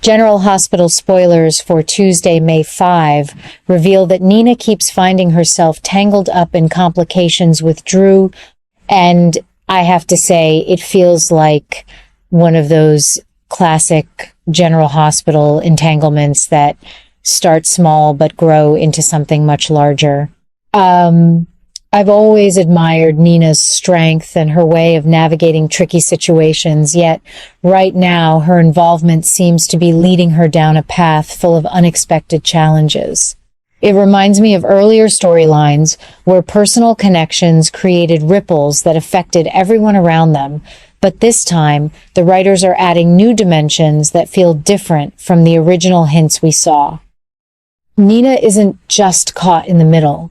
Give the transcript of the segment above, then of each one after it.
General Hospital spoilers for Tuesday, May 5, reveal that Nina keeps finding herself tangled up in complications with Drew, and I have to say, it feels like one of those classic General Hospital entanglements that start small but grow into something much larger. I've always admired Nina's strength and her way of navigating tricky situations, yet right now her involvement seems to be leading her down a path full of unexpected challenges. It reminds me of earlier storylines where personal connections created ripples that affected everyone around them, but this time the writers are adding new dimensions that feel different from the original hints we saw. Nina isn't just caught in the middle.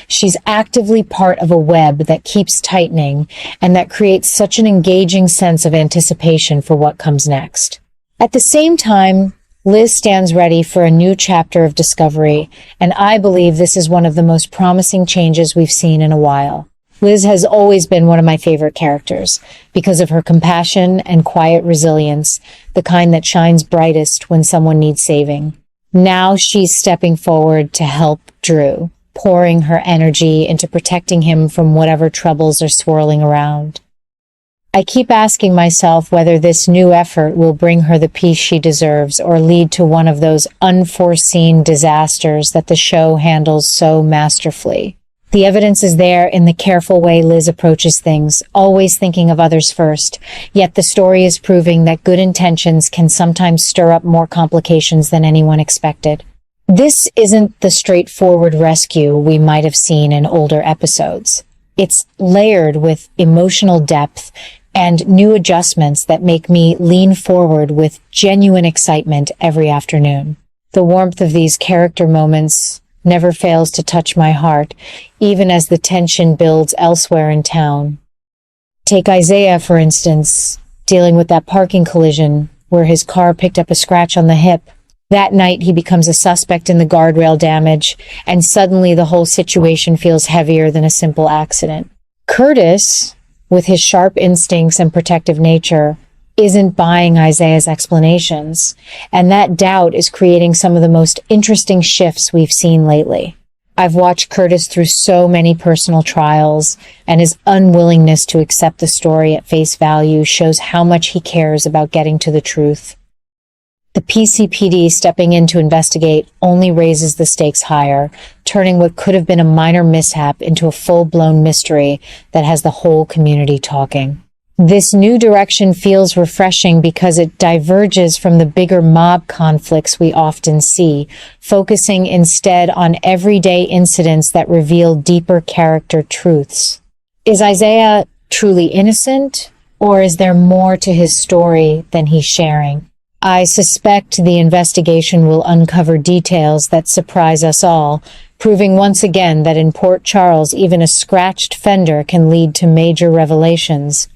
She's actively part of a web that keeps tightening and that creates such an engaging sense of anticipation for what comes next. At the same time, Liz stands ready for a new chapter of discovery, and I believe this is one of the most promising changes we've seen in a while. Liz has always been one of my favorite characters because of her compassion and quiet resilience, the kind that shines brightest when someone needs saving. Now she's stepping forward to help Drew, pouring her energy into protecting him from whatever troubles are swirling around. I keep asking myself whether this new effort will bring her the peace she deserves or lead to one of those unforeseen disasters that the show handles so masterfully. The evidence is there in the careful way Liz approaches things, always thinking of others first, yet the story is proving that good intentions can sometimes stir up more complications than anyone expected. This isn't the straightforward rescue we might have seen in older episodes. It's layered with emotional depth and new adjustments that make me lean forward with genuine excitement every afternoon. The warmth of these character moments never fails to touch my heart, even as the tension builds elsewhere in town. Take Isaiah, for instance, dealing with that parking collision where his car picked up a scratch on the hip. That night, he becomes a suspect in the guardrail damage, and suddenly the whole situation feels heavier than a simple accident. Curtis, with his sharp instincts and protective nature, isn't buying Isaiah's explanations, and that doubt is creating some of the most interesting shifts we've seen lately. I've watched Curtis through so many personal trials, and his unwillingness to accept the story at face value shows how much he cares about getting to the truth. The PCPD stepping in to investigate only raises the stakes higher, turning what could have been a minor mishap into a full-blown mystery that has the whole community talking. This new direction feels refreshing because it diverges from the bigger mob conflicts we often see, focusing instead on everyday incidents that reveal deeper character truths. Is Isaiah truly innocent, or is there more to his story than he's sharing? I suspect the investigation will uncover details that surprise us all, proving once again that in Port Charles, even a scratched fender can lead to major revelations.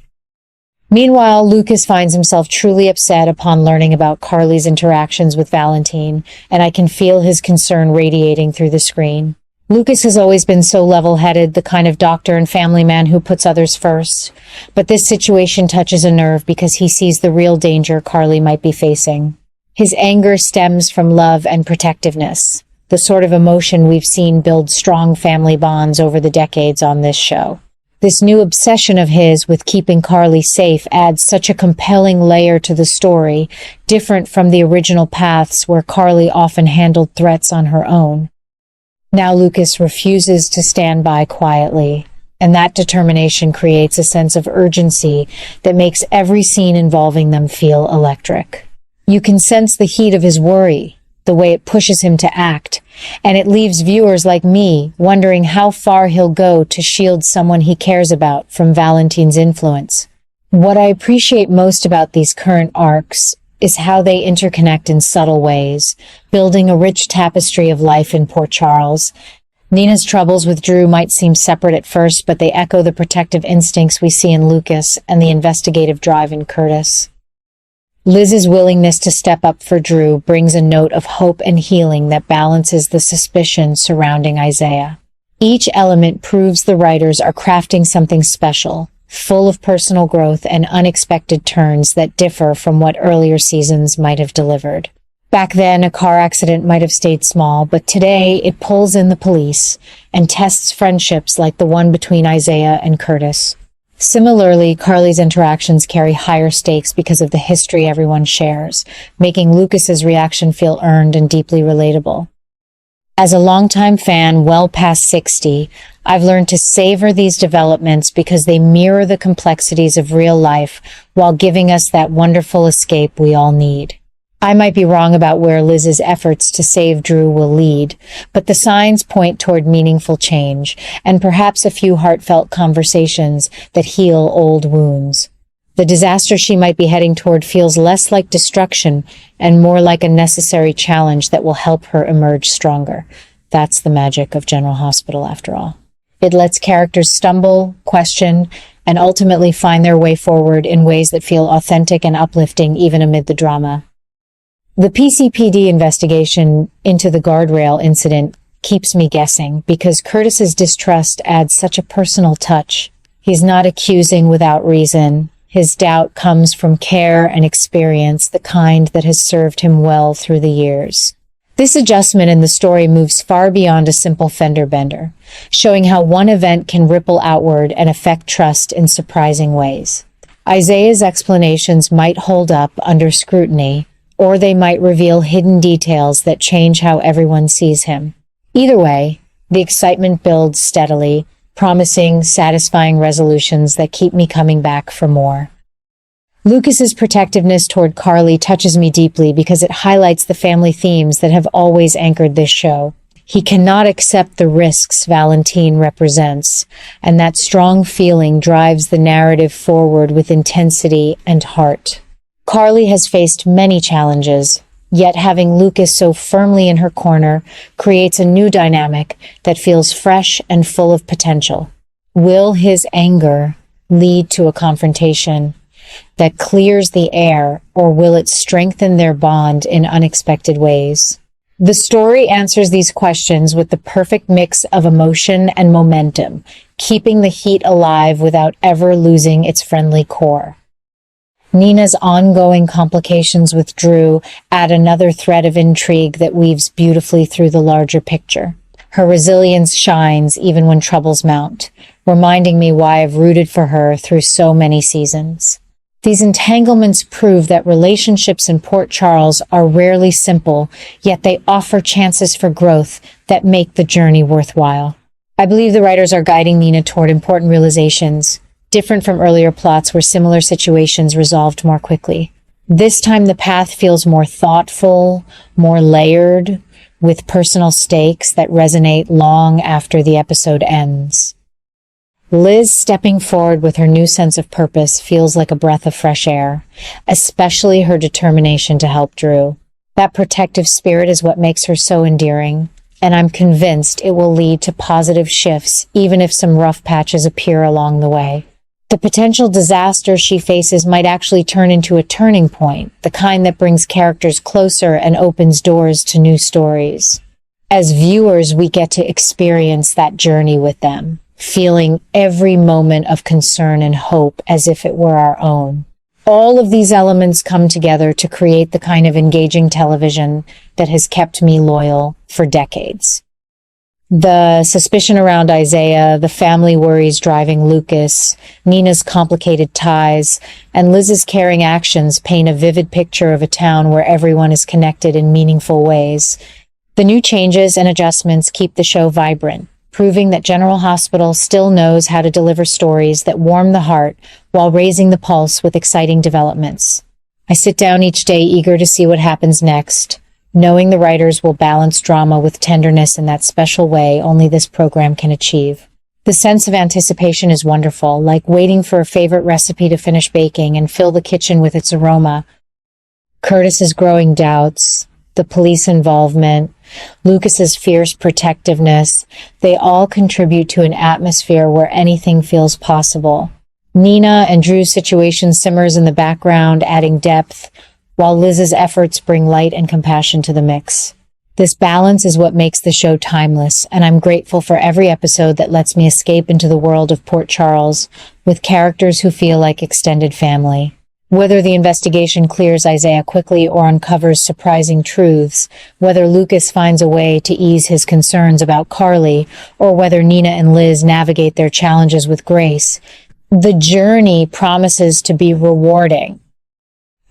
Meanwhile, Lucas finds himself truly upset upon learning about Carly's interactions with Valentine, and I can feel his concern radiating through the screen. Lucas has always been so level-headed, the kind of doctor and family man who puts others first. But this situation touches a nerve because he sees the real danger Carly might be facing. His anger stems from love and protectiveness, the sort of emotion we've seen build strong family bonds over the decades on this show. This new obsession of his with keeping Carly safe adds such a compelling layer to the story, different from the original paths where Carly often handled threats on her own. Now Lucas refuses to stand by quietly, and that determination creates a sense of urgency that makes every scene involving them feel electric. You can sense the heat of his worry, the way it pushes him to act, and it leaves viewers like me wondering how far he'll go to shield someone he cares about from Valentine's influence. What I appreciate most about these current arcs is how they interconnect in subtle ways, building a rich tapestry of life in Port Charles. Nina's troubles with Drew might seem separate at first, but they echo the protective instincts we see in Lucas and the investigative drive in Curtis. Liz's willingness to step up for Drew brings a note of hope and healing that balances the suspicion surrounding Isaiah. Each element proves the writers are crafting something special, full of personal growth and unexpected turns that differ from what earlier seasons might have delivered. Back then, a car accident might have stayed small, but today it pulls in the police and tests friendships like the one between Isaiah and Curtis. Similarly, Carly's interactions carry higher stakes because of the history everyone shares, making Lucas's reaction feel earned and deeply relatable. As a longtime fan, well past 60, I've learned to savor these developments because they mirror the complexities of real life while giving us that wonderful escape we all need. I might be wrong about where Liz's efforts to save Drew will lead, but the signs point toward meaningful change, and perhaps a few heartfelt conversations that heal old wounds. The disaster she might be heading toward feels less like destruction and more like a necessary challenge that will help her emerge stronger. That's the magic of General Hospital, after all. It lets characters stumble, question, and ultimately find their way forward in ways that feel authentic and uplifting even amid the drama. The PCPD investigation into the guardrail incident keeps me guessing because Curtis's distrust adds such a personal touch. He's not accusing without reason. His doubt comes from care and experience, the kind that has served him well through the years. This adjustment in the story moves far beyond a simple fender bender, showing how one event can ripple outward and affect trust in surprising ways. Isaiah's explanations might hold up under scrutiny, or they might reveal hidden details that change how everyone sees him. Either way, the excitement builds steadily, promising satisfying resolutions that keep me coming back for more. Lucas's protectiveness toward Carly touches me deeply because it highlights the family themes that have always anchored this show. He cannot accept the risks Valentine represents, and that strong feeling drives the narrative forward with intensity and heart. Carly has faced many challenges, yet having Lucas so firmly in her corner creates a new dynamic that feels fresh and full of potential. Will his anger lead to a confrontation that clears the air, or will it strengthen their bond in unexpected ways? The story answers these questions with the perfect mix of emotion and momentum, keeping the heat alive without ever losing its friendly core. Nina's ongoing complications with Drew add another thread of intrigue that weaves beautifully through the larger picture. Her resilience shines even when troubles mount, reminding me why I've rooted for her through so many seasons. These entanglements prove that relationships in Port Charles are rarely simple, yet they offer chances for growth that make the journey worthwhile. I believe the writers are guiding Nina toward important realizations, different from earlier plots where similar situations resolved more quickly. This time the path feels more thoughtful, more layered, with personal stakes that resonate long after the episode ends. Liz stepping forward with her new sense of purpose feels like a breath of fresh air, especially her determination to help Drew. That protective spirit is what makes her so endearing, and I'm convinced it will lead to positive shifts even if some rough patches appear along the way. The potential disaster she faces might actually turn into a turning point, the kind that brings characters closer and opens doors to new stories. As viewers, we get to experience that journey with them, feeling every moment of concern and hope as if it were our own. All of these elements come together to create the kind of engaging television that has kept me loyal for decades. The suspicion around Isaiah, the family worries driving Lucas, Nina's complicated ties, and Liz's caring actions paint a vivid picture of a town where everyone is connected in meaningful ways. The new changes and adjustments keep the show vibrant, proving that General Hospital still knows how to deliver stories that warm the heart while raising the pulse with exciting developments. I sit down each day eager to see what happens next, knowing the writers will balance drama with tenderness in that special way only this program can achieve. The sense of anticipation is wonderful, like waiting for a favorite recipe to finish baking and fill the kitchen with its aroma. Curtis's growing doubts, the police involvement, Lucas's fierce protectiveness, they all contribute to an atmosphere where anything feels possible. Nina and Drew's situation simmers in the background, adding depth, while Liz's efforts bring light and compassion to the mix. This balance is what makes the show timeless, and I'm grateful for every episode that lets me escape into the world of Port Charles with characters who feel like extended family. Whether the investigation clears Isaiah quickly or uncovers surprising truths, whether Lucas finds a way to ease his concerns about Carly, or whether Nina and Liz navigate their challenges with grace, the journey promises to be rewarding.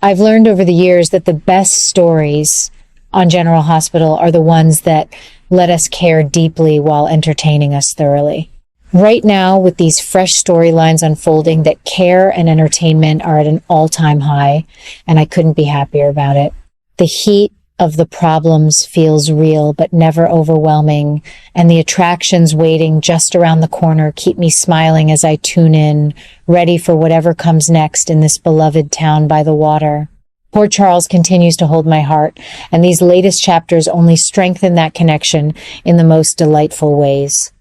I've learned over the years that the best stories on General Hospital are the ones that let us care deeply while entertaining us thoroughly. Right now, with these fresh storylines unfolding, that care and entertainment are at an all-time high, and I couldn't be happier about it. The heat of the problems feels real, but never overwhelming, and the attractions waiting just around the corner keep me smiling as I tune in, ready for whatever comes next in this beloved town by the water. Port Charles continues to hold my heart, and these latest chapters only strengthen that connection in the most delightful ways.